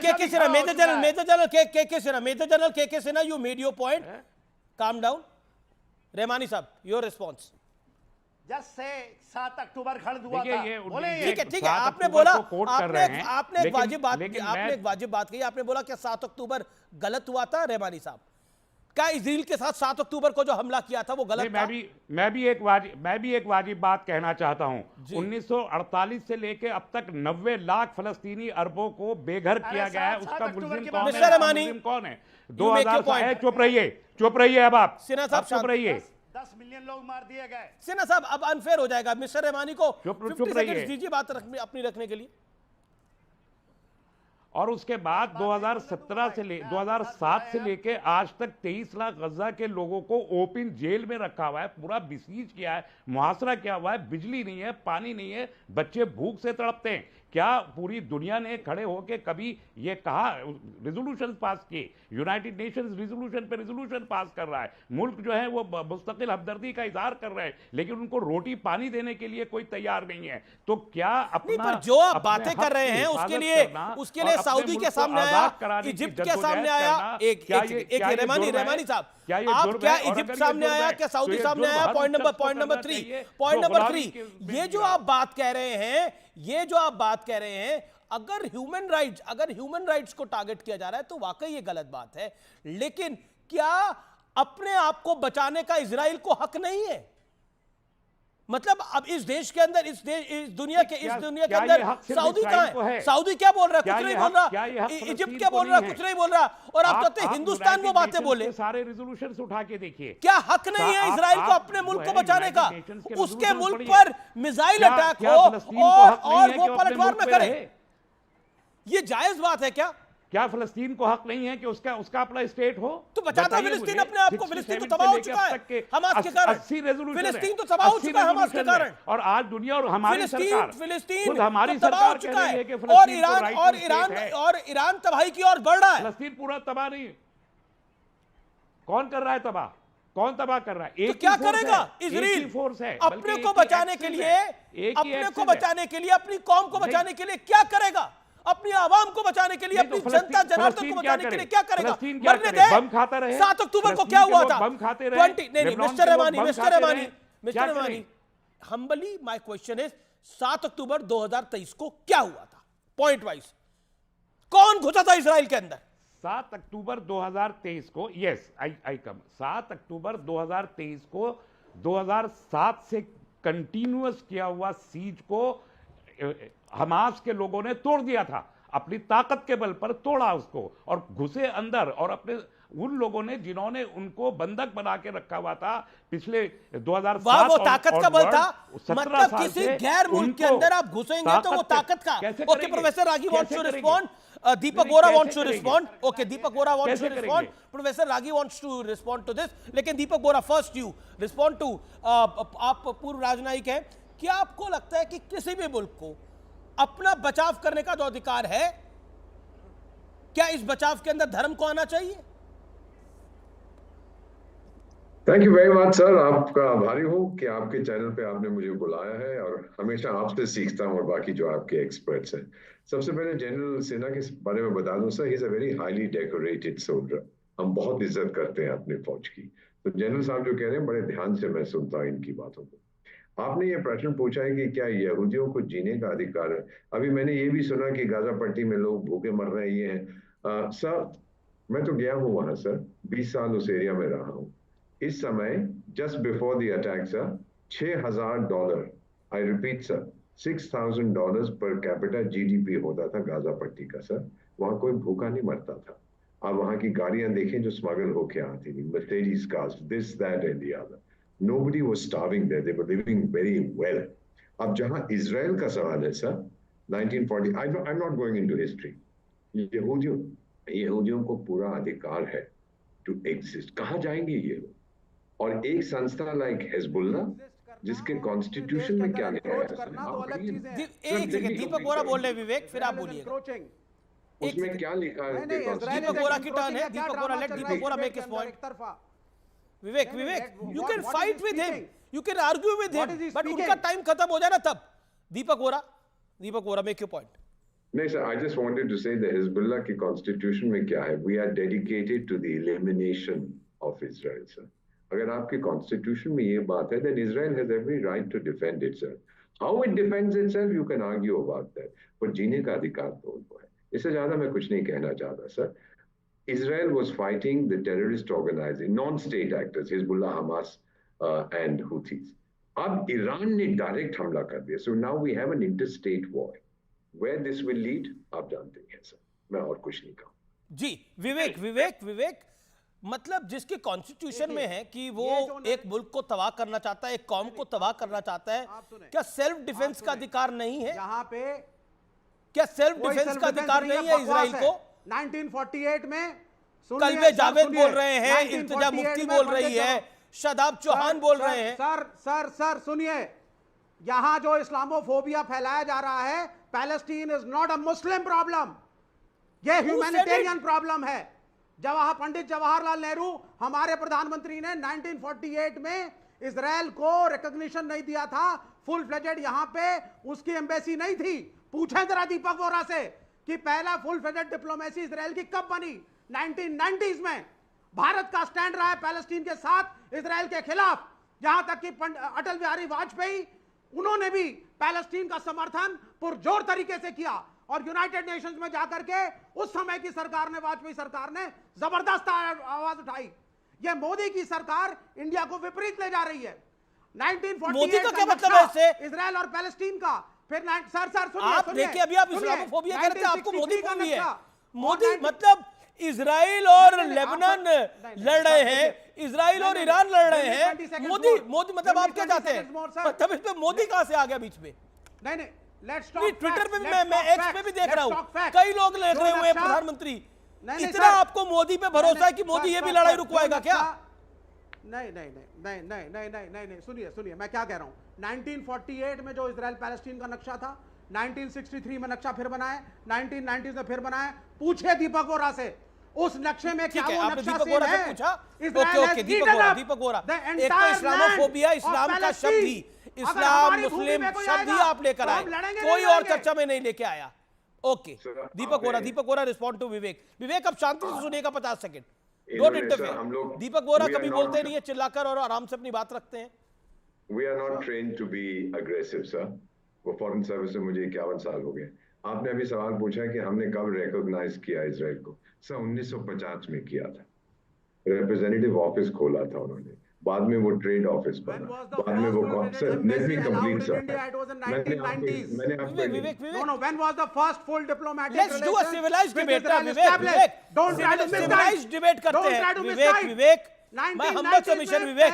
के Sinha, major general के Sinha, you made your point. Calm down. Rahmani साहब, your response. जस्ट से 7 अक्टूबर खड़द हुआ था, ठीक है, आपने बोला, आपने एक वाजिब बात कही, आपने बोला कि 7 अक्टूबर गलत हुआ था। रहमानी साहब, क्या इजराइल के साथ 7 अक्टूबर को जो हमला किया था वो गलत था? मैं भी एक वाजिब बात कहना चाहता हूं। 1948 से लेके अब तक 90 लाख फलस्तीनी अरबों को बेघर किया गया है। उसका मुल्जिम कौन है? 2000। चुप रहिए अब आप सिन्हा साहब, चुप रहिए। 10 मिलियन लोग मार दिए गए। सिन्हा साहब, अब अनफेयर हो जाएगा। मिस्टर रहमानी को चुप 50 रहिए। सेकंड दीजिए बात अपनी रखने के लिए। और उसके बाद 2007 से लेके आज तक 23 लाख गजा के लोगों को ओपन जेल में रखा हुआ है, पूरा बिसीज किया है, मुहासरा किया हुआ है। बिजली नहीं है, पानी नहीं है, बच्चे भूख से तड़पते हैं। क्या पूरी दुनिया ने खड़े होकर कभी ये कहा? रेजोल्यूशन पास किए, यूनाइटेड नेशंस रेजोल्यूशन पे रेजोल्यूशन पास कर रहा है, मुल्क जो है वो मुस्तकिल हमदर्दी का इजहार कर रहे हैं, लेकिन उनको रोटी पानी देने के लिए कोई तैयार नहीं है। तो क्या अपना जो आप बातें कर रहे हैं उसके लिए सऊदी के सामने आया, इजिप्ट के सामने आया, एक रहमानी साहब, आप क्या इजिप्ट सामने आया, क्या सऊदी सामने आया? पॉइंट नंबर 3, ये जो आप बात कह रहे हैं, अगर ह्यूमन राइट्स को टारगेट किया जा रहा है तो वाकई ये गलत बात है। लेकिन क्या अपने आप को बचाने का इजराइल को हक नहीं है? मतलब अब इस देश के अंदर, इस दुनिया के अंदर सऊदी कहां है? सऊदी क्या बोल रहा है? कुछ नहीं बोल रहा। इजिप्ट क्या बोल रहा है? कुछ नहीं बोल रहा। और आप कहते हैं हिंदुस्तान वो बातें बोले। सारे रेजोल्यूशंस उठा के देखिए, क्या हक नहीं है इजराइल को अपने मुल्क को बचाने का? उसके मुल्क पर मिसाइल अटैक हो और वो पलटवार न करे, ये जायज बात है क्या? क्या फिलिस्तीन को हक नहीं है कि उसका अपना स्टेट हो? तो बचाता फिलिस्तीन अपने आप को। फिलिस्तीन तो तबाह हो चुका है हमास के कारण। 80 रेजोल्यूशन, फिलिस्तीन तो तबाह हो चुका है हमास के कारण। और आज दुनिया और हमारी सरकार, फिलिस्तीन हमारी तबाह हो चुका है। और ईरान तबाही की ओर बढ़ रहा है। फिलिस्तीन पूरा तबाह नहीं। कौन कर रहा है तबाह? कौन तबाह कर रहा है? तो क्या करेगा इजराइल? फोर्स है अपने को बचाने के लिए, अपनी कौम को बचाने के लिए क्या करेगा? अपनी आवाम को बचाने के लिए, अपनी जनता जनार्दन को बचाने के लिए क्या करेगा? मरने दे। बम खाता रहे। 7 अक्टूबर को क्या हुआ था? बम खाते रहे। नहीं, mister Rahmani, humbly my question is, 7 October 2023 को क्या हुआ था? पॉइंट वाइज कौन घुसा था इजराइल के अंदर? 7 अक्टूबर 2023 को, यस आई कम, 7 अक्टूबर 2023 को 2007 से कंटिन्यूअस किया हुआ सीज को हमास के लोगों ने तोड़ दिया था। अपनी ताकत के बल पर तोड़ा उसको और घुसे अंदर। और अपने उन लोगों ने जिन्होंने उनको बंधक बना के रखा हुआ था पिछले 2007, वो ताकत का बल था। मतलब किसी गैर मुल्क के अंदर आप घुसेंगे तो वो ताकत का। Okay, professor Ragi wants to respond, Deepak Bora wants to respond. Okay, Deepak Bora wants to respond, professor Ragi wants to respond to this. लेकिन Deepak Bora, first you respond to, आप पूर्व राजनयिक हैं, क्या आपको लगता है कि किसी भी मुल्क को अपना बचाव करने का जो अधिकार है, क्या इस बचाव के अंदर धर्म को आना चाहिए? Thank you very much sir, आपका आभारी हूं कि आपके चैनल पे आपने मुझे बुलाया है और हमेशा आपसे सीखता हूं और बाकी जो आपके एक्सपर्ट्स हैं। सबसे पहले जनरल सिन्हा के बारे में बता दूं sir, he is a very highly decorated soldier. हम बहुत इज्जत करते हैं अपनी फौज की। तो जनरल साहब जो कह रहे हैं बड़े ध्यान से मैं सुनता हूं इनकी बातों को। आपने ये प्रश्न पूछा है कि क्या यहूदियों को जीने का अधिकार है। अभी मैंने ये भी सुना कि गाजा पट्टी में लोग भूखे मर रहे हैं, ये हैं। सर मैं तो गया हूँ वहां सर, 20 साल उस एरिया में रहा हूँ। इस समय just before the attack sir, $6,000, I repeat sir, $6,000 per capita GDP होता था गाजा पट्टी का सर। वहां कोई भूखा नहीं मरता था। आप वहां की गाड़ियां देखें जो स्मगल होके आती थी, Mercedes cars, this that and the other. Nobody was starving there. They were living very well. अब जहां इजराइल का सवाल है sir, 1940, I'm not going into history. यहूदियों को पूरा अधिकार है to exist. कहाँ जाएंगे ये लोग? और एक संस्था लाइक हिजबुल्लाह, जिसके कॉन्स्टिट्यूशन में क्या लिखा है? एक सेकंड, दीपक बोरा बोल रहे, विवेक फिर आप बोलिए। उसमें क्या लिखा है? दीपक बोरा की टर्न है। Deepak Bora, let Deepak Bora make his point. Vivek, you can fight with him, you can argue with him, but उनका टाइम खत्म हो जाए ना तब। Deepak Bora, make your point. नहीं sir, I just wanted to say the Hezbollah की कॉन्स्टिट्यूशन में क्या है, we are dedicated to the elimination of Israel sir. अगर आपके कॉन्स्टिट्यूशन में ये बात है, then Israel has every right to defend itself. How it defends itself you can argue about that, पर जीने का अधिकार तो उनको है। इससे ज्यादा मैं कुछ नहीं कहना चाहता sir. Israel was fighting the terrorist organizing non-state actors, Hezbollah, Hamas, and Houthis. अब ईरान ने डायरेक्ट हमला कर दिया, so now we have an interstate war. Where this will lead, आप जानते हैं सर, मैं और कुछ नहीं कहूँ। जी विवेक, मतलब जिसके कॉन्स्टिट्यूशन में है कि वो एक मुल्क को तबाह करना चाहता है, एक कौम को तबाह करना चाहता है, क्या सेल्फ डिफेंस का अधिकार नहीं है? यहाँ पे क्या सेल्फ डिफेंस का अधिकार नहीं है इजराइल को? 1948 में कल्बे जावेद बोल रहे हैं, इल्तिजा मुफ्ती बोल रही है, शादाब चौहान बोल रहे हैं। सर सुनिए, यहां जो इस्लामोफोबिया फैलाया जा रहा है, Palestine is not a Muslim problem, यह ह्यूमैनिटेरियन प्रॉब्लम है। पंडित जवाहरलाल नेहरू हमारे प्रधानमंत्री ने 1948 में इजराइल को रिकॉग्निशन नहीं दिया था, फुल फ्लेजेड यहां पे उसकी एम्बेसी नहीं थी। पूछें जरा दीपक वोरा से कि पहला फुल फ्लेजेड डिप्लोमेसी इजराइल की कब बनी? 1990s में। भारत का स्टैंड रहा है पैलेस्टीन के साथ, इजराइल के खिलाफ। यहां तक कि अटल बिहारी वाजपेयी, उन्होंने भी पैलेस्टीन का समर्थन पुरजोर तरीके से किया, और यूनाइटेड नेशंस में जाकर के उस समय की सरकार ने, वाजपेयी सरकार ने जबरदस्त आवाज उठाई। यह मोदी की सरकार इंडिया को विपरीत ले जा रही है। 1948 मोदी का क्या मतलब है इससे? इजराइल और पैलेस्टीन का। फिर सर सुनिए, आप देखिए, अभी आप इस्लामोफोबिया करते हैं, आपको मोदी फोबी है। मोदी मतलब इजराइल और लेबनान लड़ रहे हैं, इजराइल और ईरान लड़ रहे हैं, मोदी मतलब आप क्या चाहते हैं? तब इसमें मोदी कहां से आ गया बीच में? नहीं, ट्विटर पे भी मैं एक्स पे भी देख रहा हूं, कई लोग लिख रहे हुए हैं प्रधानमंत्री। इतना आपको मोदी पे भरोसा है कि मोदी ये भी लड़ाई रुकवाएगा क्या? नहीं, सुनिए मैं क्या कह रहा हूं। 1948 में जो इजराइल पैलेस्टीन का नक्शा था, 1963 में नक्शा फिर बनाया, 1990s में फिर बनाया। पूछे दीपक वोरा से, उस नक्शे में क्या वो नक्शा दीपक है? पूछा? ओके, दीपक वोरा, एक तो इस्लामोफोबिया, इस्लाम का शब्द ही, इस्लाम मुस्लिम शब्द ही आप लेकर आए, कोई और चर्चा में नहीं लेके आया। Okay, Deepak Vora respond to Vivek अब शांति से सुनिएगा 50 second, don't interfere. Deepak Vora कभी बोलते नहीं है, चिल्लाकर और आराम से अपनी बात रखते हैं। We are not trained to be aggressive, sir. वो फॉरेन सर्विस में मुझे 51 साल हो गए। आपने अभी सवाल पूछा कि हमने कब रिकॉग्नाइज किया इजराइल को। सर 1950 में किया था, रिप्रेजेंटेटिव ऑफिस खोला था उन्होंने, बाद में वो ट्रेड ऑफिस बना, बाद में वो लेट मी कंप्लीट सर। मैंने आपको when was the first full diplomatic Let's do a civilized debate, Vivek. Don't try to misguide. civilized debate करते Don't हैं try to विवेक। misguide. मैं हम्बल सबमिशन विवेक,